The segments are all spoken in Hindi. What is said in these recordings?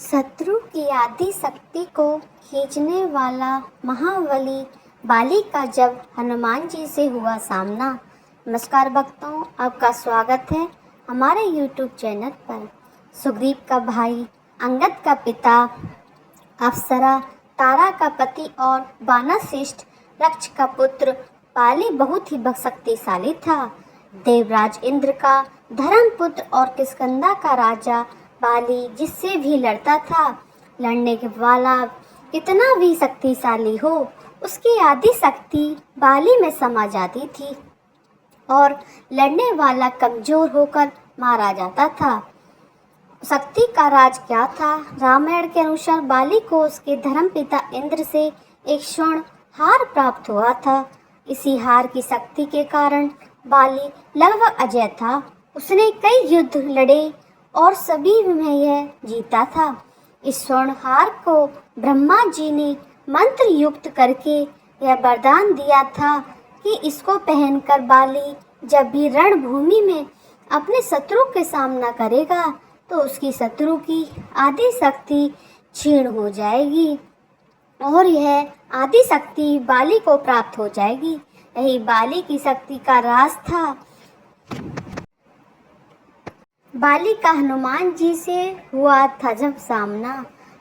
शत्रु की आदि शक्ति को खींचने वाला महाबली बाली का जब हनुमान जी से हुआ सामना। नमस्कार भक्तों, आपका स्वागत है हमारे YouTube चैनल पर। सुग्रीव का भाई, अंगद का पिता, अप्सरा, तारा का पति और वानरश्रेष्ठ रक्ष का पुत्र बाली बहुत ही शक्तिशाली था। देवराज इंद्र का धर्मपुत्र और किष्किंधा का राजा बाली जिससे भी लड़ता था, लड़ने के वाला कितना भी शक्तिशाली हो, उसकी आदि शक्ति बाली में समा जाती थी और लड़ने वाला कमजोर होकर मारा जाता था। शक्ति का राज क्या था? रामायण के अनुसार बाली को उसके धर्मपिता इंद्र से एक स्वर्ण हार प्राप्त हुआ था। इसी हार की शक्ति के कारण बाली लगभग अजय था। उसने कई युद्ध लड़े और सभी में यह जीता था। इस स्वर्ण हार को ब्रह्मा जी ने मंत्र युक्त करके यह वरदान दिया था कि इसको पहनकर बाली जब भी रणभूमि में अपने शत्रु के सामना करेगा तो उसकी शत्रु की आदि शक्ति क्षीण हो जाएगी और यह आदि शक्ति बाली को प्राप्त हो जाएगी। यही बाली की शक्ति का राज था। बाली का हनुमान जी से हुआ था जब सामना।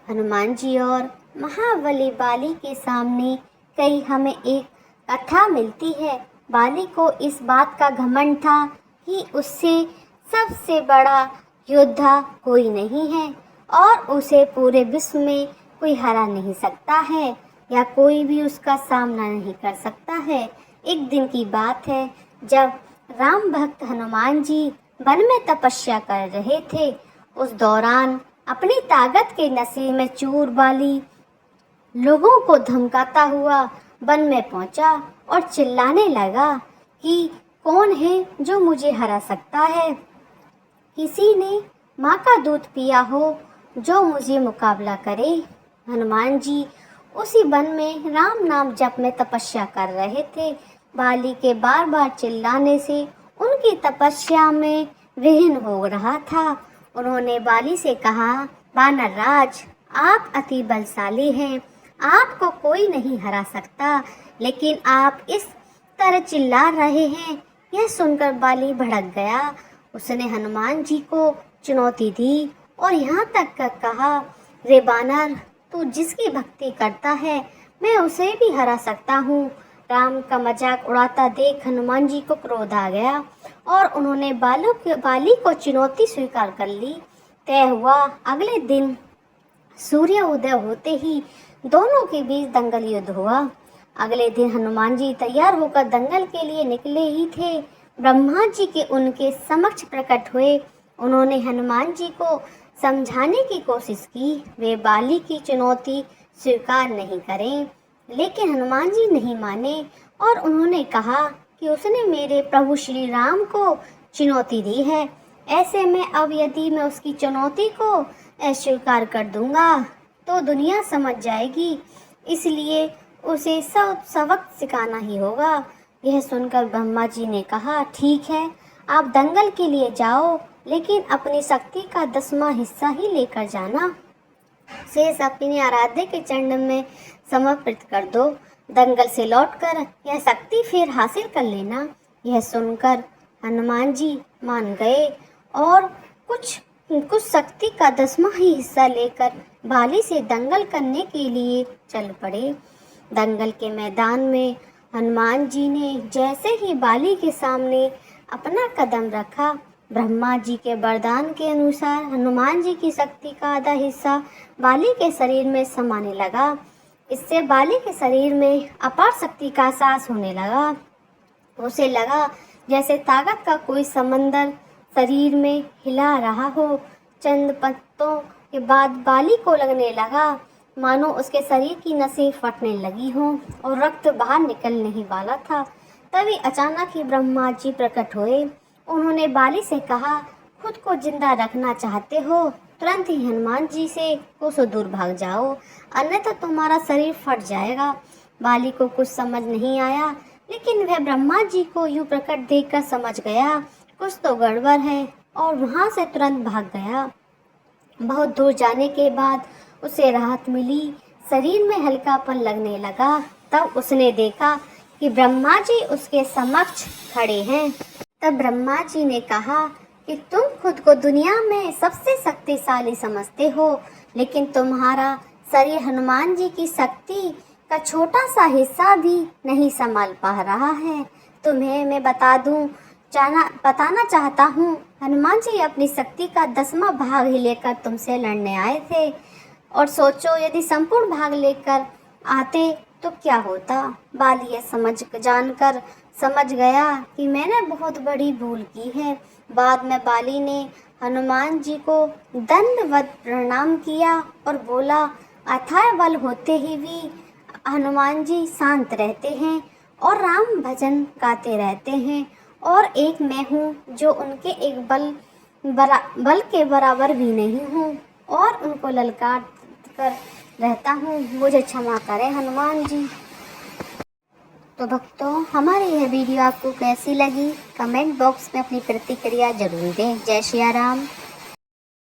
हनुमान जी और महाबली बाली के सामने कई हमें एक कथा मिलती है। बाली को इस बात का घमंड था कि उससे सबसे बड़ा योद्धा कोई नहीं है और उसे पूरे विश्व में कोई हरा नहीं सकता है या कोई भी उसका सामना नहीं कर सकता है। एक दिन की बात है जब राम भक्त हनुमान जी वन में तपस्या कर रहे थे। उस दौरान अपनी ताकत के नशे में चूर बाली लोगों को धमकाता हुआ वन में पहुंचा और चिल्लाने लगा कि कौन है जो मुझे हरा सकता है। किसी ने माँ का दूध पिया हो जो मुझे मुकाबला करे। हनुमान जी उसी वन में राम नाम जप में तपस्या कर रहे थे। बाली के बार बार चिल्लाने से उनकी तपस्या में विघ्न हो रहा था। उन्होंने बाली से कहा, वानरराज, आप अति बलशाली हैं, आपको कोई नहीं हरा सकता, लेकिन आप इस तरह चिल्ला रहे हैं। यह सुनकर बाली भड़क गया। उसने हनुमान जी को चुनौती दी और यहाँ तक कहा, रे बानर, तू जिसकी भक्ति करता है मैं उसे भी हरा सकता हूँ। राम का मजाक उड़ाता देख हनुमान जी को क्रोध आ गया और उन्होंने बाली को चुनौती स्वीकार कर ली। तय हुआ अगले दिन सूर्य उदय होते ही दोनों के बीच दंगल युद्ध हुआ। अगले दिन हनुमान जी तैयार होकर दंगल के लिए निकले ही थे। ब्रह्मा जी के उनके समक्ष प्रकट हुए। उन्होंने हनुमान जी को समझाने की कोशिश की, वे बाली की चुनौती स्वीकार नहीं करें, लेकिन हनुमान जी नहीं माने और उन्होंने कहा कि उसने मेरे प्रभु श्री राम को चुनौती दी है। ऐसे में अब यदि मैं उसकी चुनौती को अस्वीकार कर दूंगा तो दुनिया समझ जाएगी, इसलिए उसे सबक सिखाना ही होगा। यह सुनकर ब्रह्मा जी ने कहा, ठीक है, आप दंगल के लिए जाओ, लेकिन अपनी शक्ति का 10वां हिस्सा ही लेकर जाना। शेष अपने आराध्य के चरण में समर्पित कर दो। दंगल से लौटकर यह शक्ति फिर हासिल कर लेना। यह सुनकर हनुमान जी मान गए और कुछ शक्ति का 10वां ही हिस्सा लेकर बाली से दंगल करने के लिए चल पड़े। दंगल के मैदान में हनुमान जी ने जैसे ही बाली के सामने अपना कदम रखा, ब्रह्मा जी के वरदान के अनुसार हनुमान जी की शक्ति का आधा हिस्सा बाली के शरीर में समाने लगा। इससे बाली के शरीर में अपार शक्ति का एहसास होने लगा। उसे लगा जैसे ताकत का कोई समंदर शरीर में हिला रहा हो। चंद पत्तों के बाद बाली को लगने लगा मानो उसके शरीर की नसें फटने लगी हों और रक्त बाहर निकलने ही वाला था। तभी अचानक ही ब्रह्मा जी प्रकट हुए। उन्होंने बाली से कहा, खुद को जिंदा रखना चाहते हो, तुरंत ही हनुमान जी से कोसों दूर भाग जाओ, अन्यथा तुम्हारा शरीर फट जाएगा। बाली को कुछ समझ नहीं आया, लेकिन वह ब्रह्मा जी को यूं प्रकट देखकर समझ गया कुछ तो गड़बड़ है और वहां से तुरंत भाग गया। बहुत दूर जाने के बाद उसे राहत मिली, शरीर में हल्कापन लगने लगा। तब उसने देखा कि ब्रह्मा जी उसके समक्ष खड़े हैं। तब ब्रह्मा जी ने कहा कि तुम खुद को दुनिया में सबसे शक्तिशाली समझते हो, लेकिन तुम्हारा शरीर हनुमान जी की शक्ति का छोटा सा हिस्सा भी नहीं संभाल पा रहा है। तुम्हें मैं बताना चाहता हूँ, हनुमान जी अपनी शक्ति का 10वां भाग ही लेकर तुमसे लड़ने आए थे, और सोचो यदि संपूर्ण भाग लेकर आते तो क्या होता। बाली यह जानकर समझ गया कि मैंने बहुत बड़ी भूल की है। बाद में बाली ने हनुमान जी को दंडवत प्रणाम किया और बोला, अथाह बल होते ही भी हनुमान जी शांत रहते हैं और राम भजन गाते रहते हैं, और एक मैं हूँ जो उनके एक बल के बराबर भी नहीं हूँ, और उनको ललकार कर रहता हूँ। मुझे क्षमा करें हनुमान जी। तो भक्तों, हमारी यह वीडियो आपको कैसी लगी? कमेंट बॉक्स में अपनी प्रतिक्रिया जरूर दें। जय श्री राम।